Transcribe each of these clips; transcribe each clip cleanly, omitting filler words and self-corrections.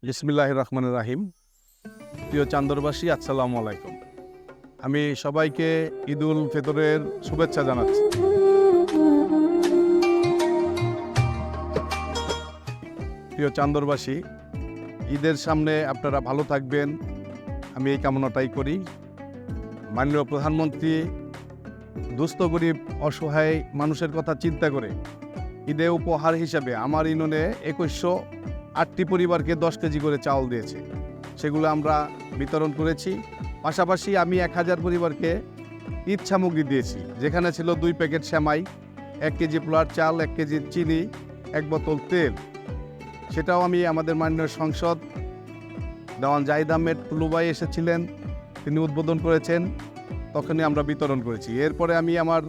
বিসমিল্লাহির রহমানির রহিম। প্রিয় চান্দরবাসী, আসসালামু আলাইকুম। আমি সবাইকে ঈদুল ফিতরের শুভেচ্ছা জানাচ্ছি। প্রিয় চান্দরবাসী, ঈদের সামনে আপনারা ভালো থাকবেন, আমি এই কামনাটাই করি। মাননীয় প্রধানমন্ত্রী দুস্থ গরিব অসহায় মানুষের কথা চিন্তা করে ঈদে উপহার হিসাবে আমার ইউনিয়নে 2108টি পরিবারকে 10 কেজি করে চাউল দিয়েছে। সেগুলো আমরা বিতরণ করেছি। পাশাপাশি আমি 1000 পরিবারকে ঈদ সামগ্রী দিয়েছি, যেখানে ছিল 2 প্যাকেট সেমাই, 1 কেজি পোলার চাল, 1 কেজি চিনি, 1 বোতল তেল। সেটাও আমি আমাদের মাননীয় সংসদ দেওয়ান জাহিদ আহমেদ টুলুভাই এসেছিলেন, তিনি উদ্বোধন করেছেন, তখনই আমরা বিতরণ করেছি। এরপরে আমি আমার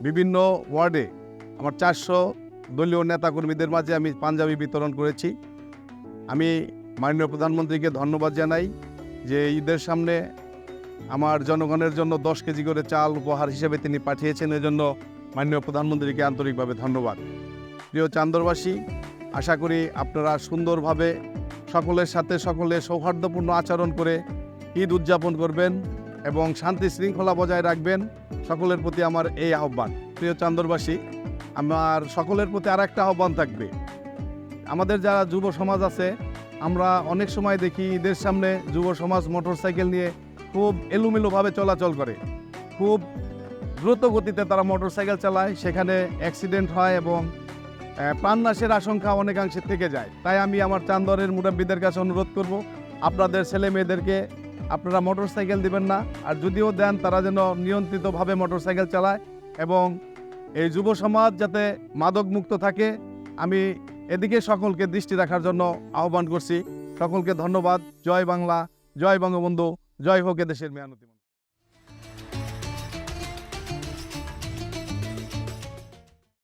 বিভিন্ন ওয়ার্ডে আমার 400 দলীয় নেতাকর্মীদের মাঝে আমি পাঞ্জাবি বিতরণ করেছি। আমি মাননীয় প্রধানমন্ত্রীকে ধন্যবাদ জানাই যে ঈদের সামনে আমার জনগণের জন্য 10 কেজি করে চাল উপহার হিসেবে তিনি পাঠিয়েছেন। এজন্য মাননীয় প্রধানমন্ত্রীকে আন্তরিকভাবে ধন্যবাদ। প্রিয় চান্দরবাসী, আশা করি আপনারা সুন্দরভাবে সকলের সাথে সকলে সৌহার্দ্যপূর্ণ আচরণ করে ঈদ উদযাপন করবেন এবং শান্তি শৃঙ্খলা বজায় রাখবেন। সকলের প্রতি আমার এই আহ্বান। প্রিয় চান্দরবাসী, আমার সকলের প্রতি আর একটা আহ্বান থাকবে। আমাদের যারা যুব সমাজ আছে, আমরা অনেক সময় দেখি ঈদের সামনে যুব সমাজ মোটরসাইকেল নিয়ে খুব এলোমেলোভাবে চলাচল করে, খুব দ্রুত গতিতে তারা মোটরসাইকেল চালায়, সেখানে অ্যাক্সিডেন্ট হয় এবং প্রাণনাশের আশঙ্কা অনেকাংশে থেকে যায়। তাই আমি আমার চান্দরের মুরব্বীদের কাছে অনুরোধ করব, আপনাদের ছেলে মেয়েদেরকে আপনারা মোটরসাইকেল দিবেন না, আর যদিও দেন তারা যেন নিয়ন্ত্রিতভাবে মোটরসাইকেল চালায় এবং এই যুব সমাজ যাতে মাদক মুক্ত থাকে, আমি এদিকে সকলকে দৃষ্টি রাখার জন্য আহ্বান করছি। সকলকে ধন্যবাদ। জয় বাংলা, জয় বঙ্গবন্ধু, জয় হোক এদেশের মেয়ানতি।